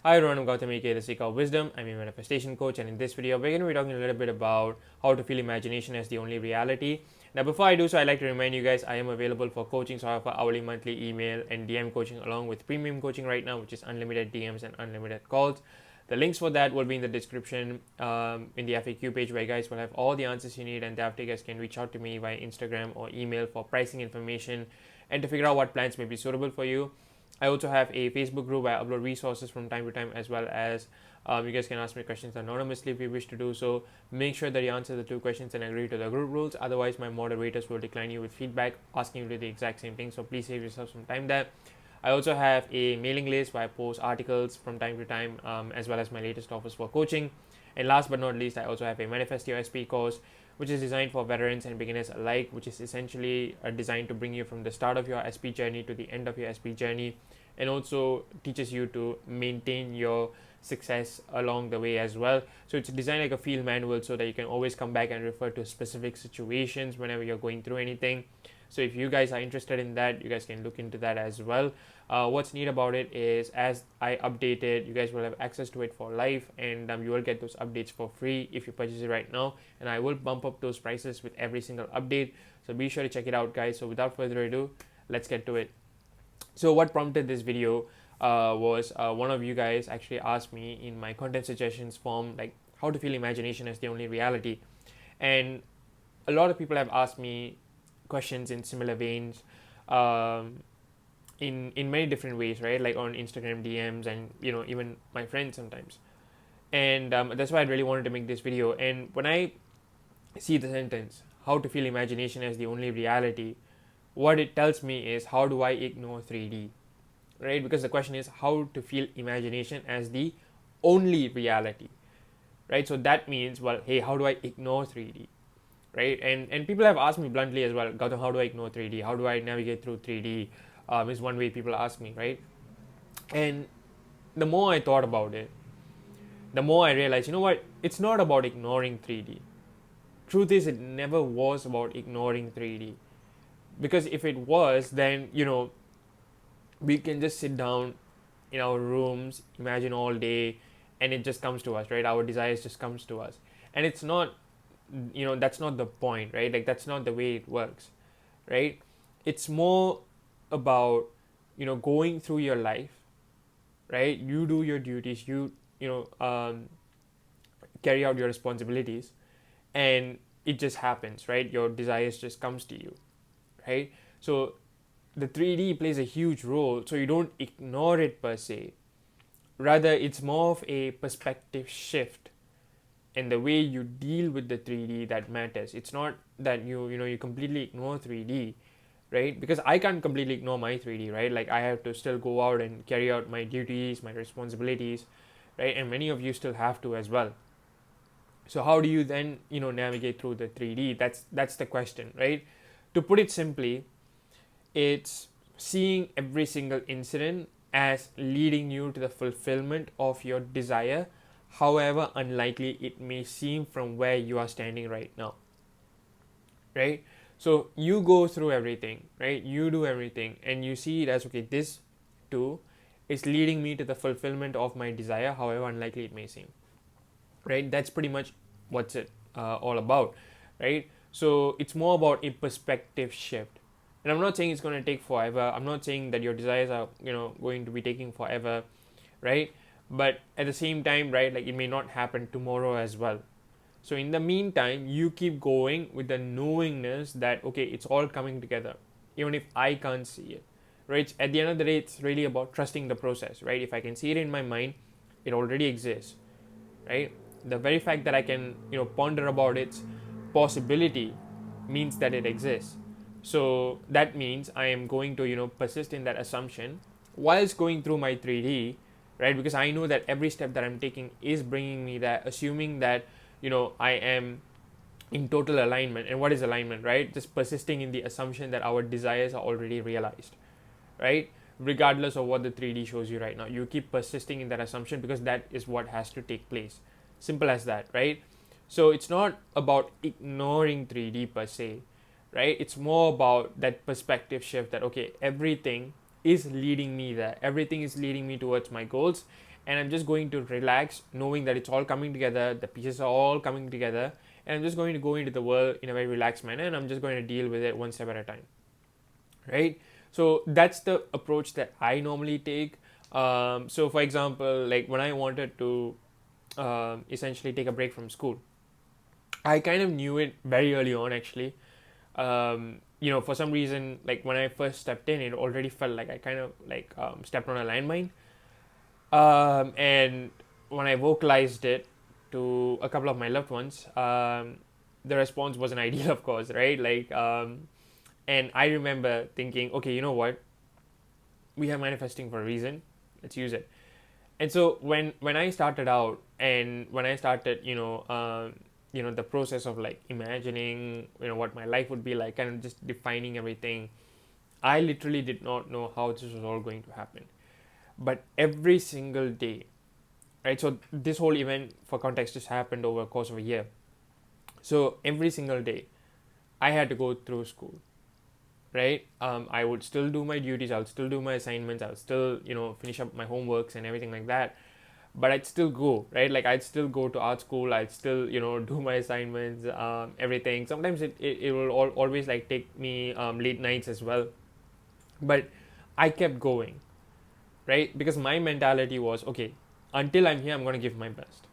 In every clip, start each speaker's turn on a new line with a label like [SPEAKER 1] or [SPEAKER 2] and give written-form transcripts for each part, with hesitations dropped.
[SPEAKER 1] Hi everyone, I'm Gautam aka the Seeker of Wisdom. I'm a manifestation coach, and in this video, we're going to be talking a little bit about how to feel imagination as the only reality. Now, before I do so, I'd like to remind you guys I am available for coaching, so I offer hourly, monthly, email, and DM coaching along with premium coaching right now, which is unlimited DMs and unlimited calls. The links for that will be in the description in the FAQ page, where you guys will have all the answers you need, and thereafter you guys can reach out to me via Instagram or email for pricing information and to figure out what plans may be suitable for you. I also have a Facebook group where I upload resources from time to time, as well as you guys can ask me questions anonymously if you wish to do so. Make sure that you answer the two questions and agree to the group rules. Otherwise, my moderators will decline you with feedback asking you to do the exact same thing. So please save yourself some time there. I also have a mailing list where I post articles from time to time, as well as my latest offers for coaching. And last but not least, I also have a Manifest Your SP course, which is designed for veterans and beginners alike, which is essentially designed to bring you from the start of your SP journey to the end of your SP journey, and also teaches you to maintain your success along the way as well. So it's designed like a field manual so that you can always come back and refer to specific situations whenever you're going through anything. So if you guys are interested in that, you guys can look into that as well. What's neat about it is, as I update it, you guys will have access to it for life, and you will get those updates for free if you purchase it right now. And I will bump up those prices with every single update. So be sure to check it out, guys. So without further ado, let's get to it. So what prompted this video was one of you guys actually asked me in my content suggestions form, like, how to feel imagination as the only reality. And a lot of people have asked me questions in similar veins, in many different ways, right? Like on Instagram DMs, and even my friends sometimes. And that's why I really wanted to make this video. And when I see the sentence, how to feel imagination as the only reality, what it tells me is, how do I ignore 3D, right? Because the question is how to feel imagination as the only reality, right? So that means, well, hey, how do I ignore 3D, right? And people have asked me bluntly as well, Gautam, how do I ignore 3D? How do I navigate through 3D? Is one way people ask me, right? And the more I thought about it, the more I realized, you know what? It's not about ignoring 3D. Truth is, it never was about ignoring 3D. Because if it was, then we can just sit down in our rooms, imagine all day, and it just comes to us, right? Our desires just comes to us. And it's not, that's not the point, right? Like, that's not the way it works, right? It's more about, going through your life, right? You do your duties, carry out your responsibilities, and it just happens, right? Your desires just comes to you, right? So the 3D plays a huge role, so you don't ignore it per se. Rather, it's more of a perspective shift in the way you deal with the 3D that matters. It's not that you completely ignore 3D, right? Because I can't completely ignore my 3D, right? Like, I have to still go out and carry out my duties, my responsibilities, right? And many of you still have to as well. So how do you then navigate through the 3D? That's the question, right? To put it simply, it's seeing every single incident as leading you to the fulfillment of your desire, however unlikely it may seem from where you are standing right now, right? So you go through everything, right? You do everything, and you see it as, okay, this too is leading me to the fulfillment of my desire, however unlikely it may seem, right? That's pretty much what's it all about, right? So it's more about a perspective shift. And I'm not saying it's going to take forever. I'm not saying that your desires are going to be taking forever, right? But at the same time, right, like, it may not happen tomorrow as well. So in the meantime, you keep going with the knowingness that, okay, it's all coming together, even if I can't see it, right? At the end of the day, it's really about trusting the process, right? If I can see it in my mind, it already exists, right? The very fact that I can ponder about its possibility means that it exists. So that means I am going to persist in that assumption whilst going through my 3D, right? Because I know that every step that I'm taking is bringing me that, assuming that I am in total alignment. And what is alignment, right? Just persisting in the assumption that our desires are already realized, right? Regardless of what the 3D shows you right now, you keep persisting in that assumption because that is what has to take place. Simple as that, right? So it's not about ignoring 3D per se, right? It's more about that perspective shift that, okay, everything is leading me there. Everything is leading me towards my goals. and I'm just going to relax, knowing that it's all coming together, the pieces are all coming together, and I'm just going to go into the world in a very relaxed manner, and I'm just going to deal with it one step at a time, right? So that's the approach that I normally take. So for example, like when I wanted to essentially take a break from school, I kind of knew it very early on actually. For some reason, like when I first stepped in, it already felt like I kind of like stepped on a landmine. And when I vocalized it to a couple of my loved ones, the response wasn't ideal, of course, right? And I remember thinking, okay, you know what? We are manifesting for a reason. Let's use it. And so when I started out, and when I started, the process of like imagining, what my life would be like, and just defining everything, I literally did not know how this was all going to happen. But every single day, right? So this whole event, for context, just happened over a course of a year. So every single day, I had to go through school, right? I would still do my duties, I'll still do my assignments, I'll still, finish up my homeworks and everything like that. But I'd still go, right? Like I'd still go to art school, I'd still, do my assignments, everything. Sometimes it will always like take me late nights as well. But I kept going, right? Because my mentality was, okay, until I'm here, I'm going to give my best,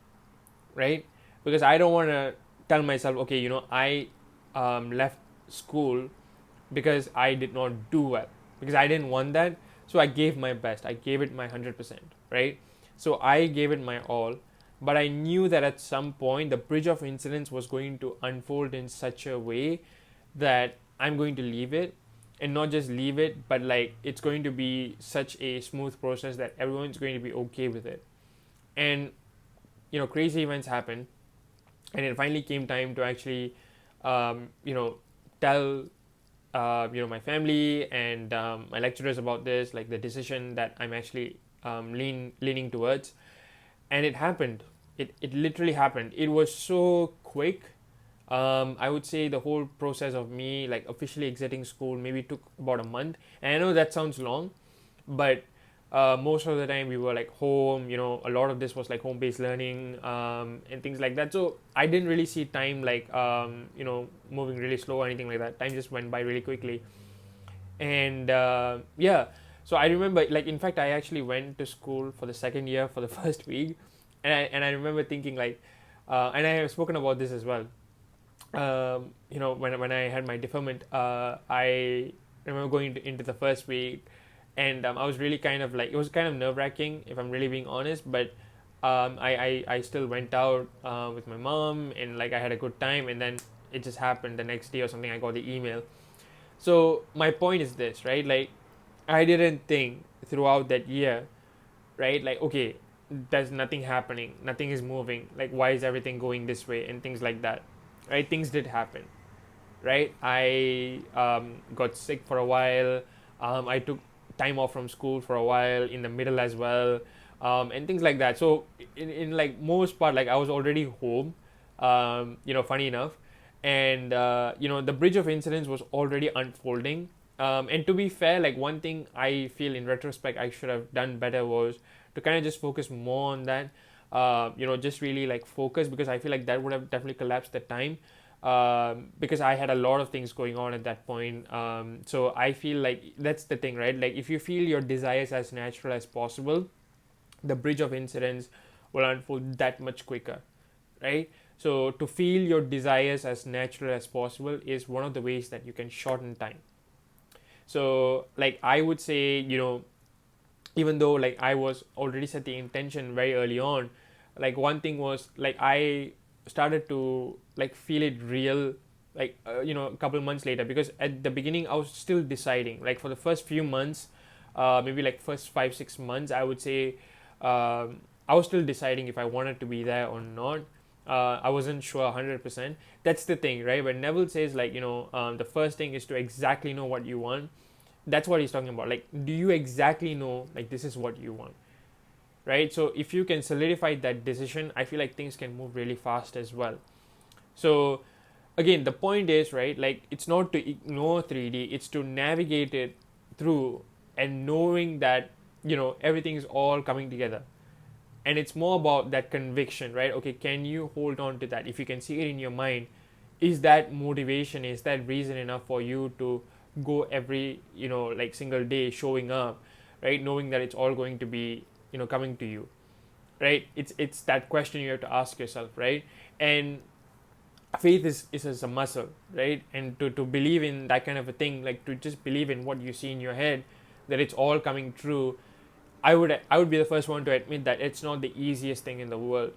[SPEAKER 1] right? Because I don't want to tell myself, okay, I left school because I did not do well, because I didn't want that. So I gave my best. I gave it my 100%, right? So I gave it my all, but I knew that at some point the bridge of incidents was going to unfold in such a way that I'm going to leave it, and not just leave it, but like it's going to be such a smooth process that everyone's going to be okay with it. And crazy events happen, and it finally came time to actually tell my family and my lecturers about this, like the decision that I'm actually leaning towards. And it happened. It literally happened. It was so quick. I would say the whole process of me like officially exiting school maybe took about a month. And I know that sounds long, but most of the time we were like home. A lot of this was like home-based learning, and things like that. So I didn't really see time like moving really slow or anything like that. Time just went by really quickly. And yeah, so I remember, like, in fact, I actually went to school for the second year for the first week. And I remember thinking like, and I have spoken about this as well. When I had my deferment, I remember going into the first week, and I was really kind of like, it was kind of nerve wracking, if I'm really being honest. But I still went out with my mom, and like I had a good time. And then it just happened the next day or something, I got the email. So my point is this, right? Like, I didn't think throughout that year, right? Like, okay, there's nothing happening, nothing is moving. Like, why is everything going this way and things like that, right? Things did happen, right? I got sick for a while. I took time off from school for a while in the middle as well, and things like that. So in like most part, like I was already home, funny enough. And the bridge of incidents was already unfolding. And to be fair, like one thing I feel in retrospect I should have done better was to kind of just focus more on that. Just really like focus, because I feel like that would have definitely collapsed the time, because I had a lot of things going on at that point. So I feel like that's the thing, right? Like if you feel your desires as natural as possible, the bridge of incidents will unfold that much quicker, right? So to feel your desires as natural as possible is one of the ways that you can shorten time. So like I would say, even though like I was already set the intention very early on, like one thing was like I started to like feel it real, like a couple months later. Because at the beginning I was still deciding, like for the first few months, maybe like first 5-6 months, I would say, I was still deciding if I wanted to be there or not. I wasn't sure 100%. That's the thing, right? When Neville says like, the first thing is to exactly know what you want. That's what he's talking about. Like, do you exactly know like this is what you want, right? So if you can solidify that decision, I feel like things can move really fast as well. So again, the point is, right, like it's not to ignore 3D, it's to navigate it through, and knowing that everything is all coming together, And it's more about that conviction, right? Okay, can you hold on to that? If you can see it in your mind, is that motivation, is that reason enough for you to go every, like single day showing up, right? Knowing that it's all going to be, coming to you, right? It's that question you have to ask yourself, right? And faith is a muscle, right? And to believe in that kind of a thing, like to just believe in what you see in your head, that it's all coming true. I would be the first one to admit that it's not the easiest thing in the world,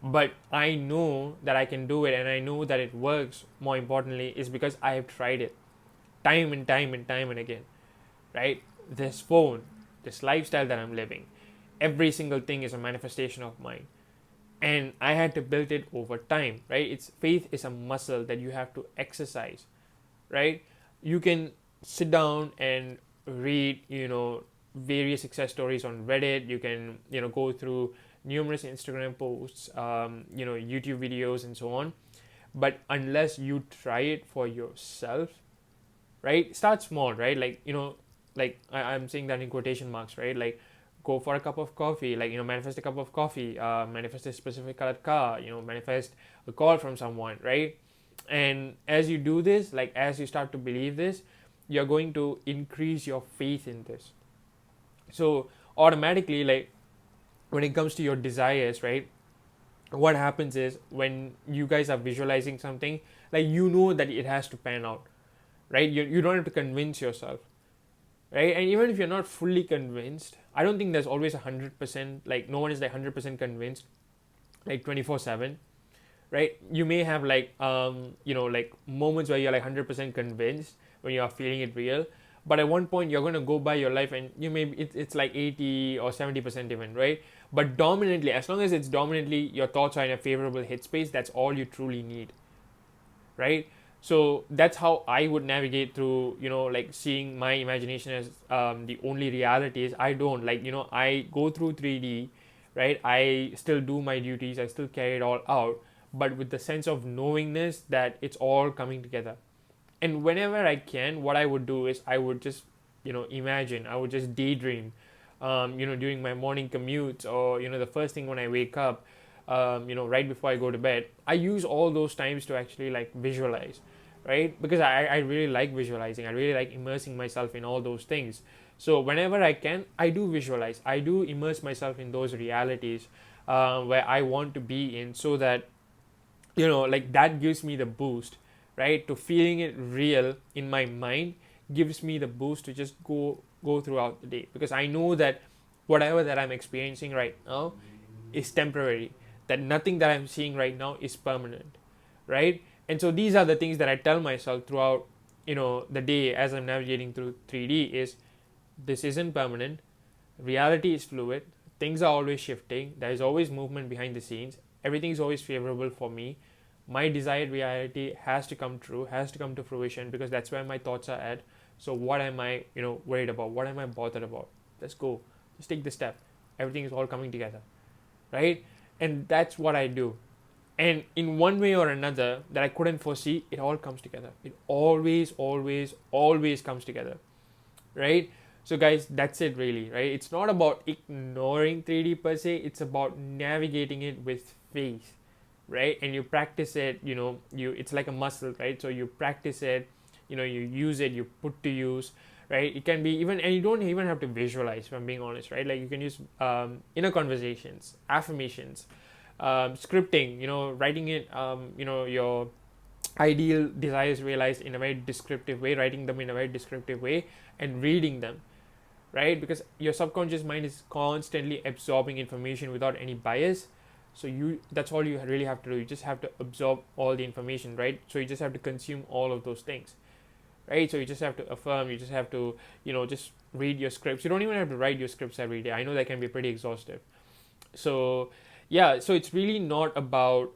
[SPEAKER 1] but I know that I can do it, and I know that it works. More importantly, is because I have tried it time and time and time and again, right? This phone, this lifestyle that I'm living, every single thing is a manifestation of mine, and I had to build it over time, right? It's faith is a muscle that you have to exercise, right? You can sit down and read, various success stories on Reddit. You can, go through numerous Instagram posts, YouTube videos, and so on. But unless you try it for yourself, right? Start small, right? Like, I'm saying that in quotation marks, right? Like, go for a cup of coffee, like, manifest a cup of coffee, manifest a specific colored car, manifest a call from someone, right? And as you do this, like, as you start to believe this, you're going to increase your faith in this. So automatically, like, when it comes to your desires, right, what happens is when you guys are visualizing something, like, that it has to pan out, right? You don't have to convince yourself, right? And even if you're not fully convinced, I don't think there's always 100%, like, no one is like 100% convinced, like 24/7, right? You may have like like moments where you're like 100% convinced when you are feeling it real, but at one point you're going to go by your life and you may it's like 80 or 70% even, right? But dominantly, as long as it's dominantly your thoughts are in a favorable headspace, that's all you truly need, right? So that's how I would navigate through, like, seeing my imagination as the only reality. Is I don't like, I go through 3D, right? I still do my duties, I still carry it all out, but with the sense of knowingness that it's all coming together. And whenever I can, what I would do is I would just, imagine, I would just daydream, during my morning commutes, or, the first thing when I wake up, right before I go to bed. I use all those times to actually, like, visualize, right? Because I really like visualizing. I really like immersing myself in all those things. So whenever I can, I do visualize. I do immerse myself in those realities where I want to be in, so that, like, that gives me the boost, right? To feeling it real in my mind gives me the boost to just go throughout the day, because I know that whatever that I'm experiencing right now is temporary, that nothing that I'm seeing right now is permanent, right? And so these are the things that I tell myself throughout, the day as I'm navigating through 3D is, this isn't permanent, reality is fluid, things are always shifting, there is always movement behind the scenes, everything is always favorable for me. My desired reality has to come true, has to come to fruition, because that's where my thoughts are at. So what am I, worried about? What am I bothered about? Let's go. Just take the step. Everything is all coming together, right? And that's what I do. And in one way or another that I couldn't foresee, it all comes together. It always, always, always comes together, right? So guys, that's it really, right? It's not about ignoring 3D per se. It's about navigating it with faith, right? And you practice it, it's like a muscle, right? So you practice it, you use it, you put to use, right? It can be even, and you don't even have to visualize, if I'm being honest, right? Like, you can use inner conversations, affirmations, scripting, writing it, your ideal desires realized in a very descriptive way, writing them in a very descriptive way, and reading them, right? Because your subconscious mind is constantly absorbing information without any bias. So that's all you really have to do. You just have to absorb all the information, right? So you just have to consume all of those things, right? So you just have to affirm, you just have to, just read your scripts. You don't even have to write your scripts every day. I know that can be pretty exhaustive. So yeah, so it's really not about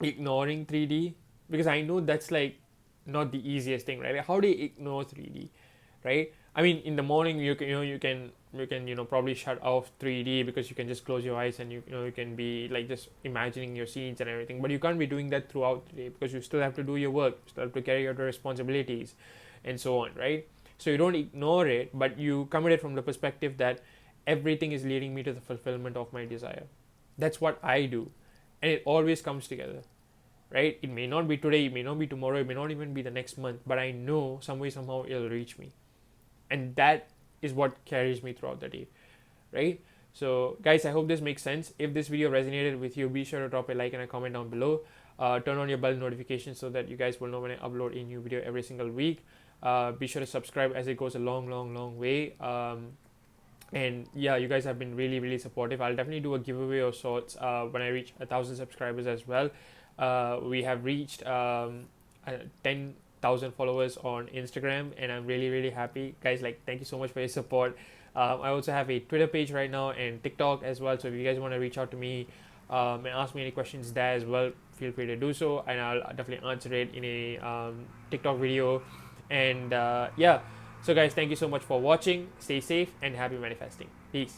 [SPEAKER 1] ignoring 3D, because I know that's like not the easiest thing, right? Like, how do you ignore 3D, right? I mean, in the morning you can probably shut off 3D, because you can just close your eyes and you can be like just imagining your scenes and everything. But you can't be doing that throughout the day, because you still have to do your work, you still have to carry out your responsibilities, and so on, right? So you don't ignore it, but you come at it from the perspective that everything is leading me to the fulfillment of my desire. That's what I do, and it always comes together, right? It may not be today, it may not be tomorrow, it may not even be the next month, but I know some way somehow it'll reach me, and that is what carries me throughout the day, right? So guys, I hope this makes sense. If this video resonated with you, be sure to drop a like and a comment down below. Turn on your bell notifications so that you guys will know when I upload a new video every single week. Be sure to subscribe, as it goes a long way. And yeah, you guys have been really supportive. I'll definitely do a giveaway of sorts when I reach 1,000 subscribers as well. We have reached 10,000 followers on Instagram, and I'm really happy, guys. Like, thank you so much for your support. I also have a Twitter page right now and TikTok as well, so if you guys want to reach out to me and ask me any questions there as well, feel free to do so, and I'll definitely answer it in a TikTok video. And yeah, so guys, thank you so much for watching. Stay safe and happy manifesting. Peace.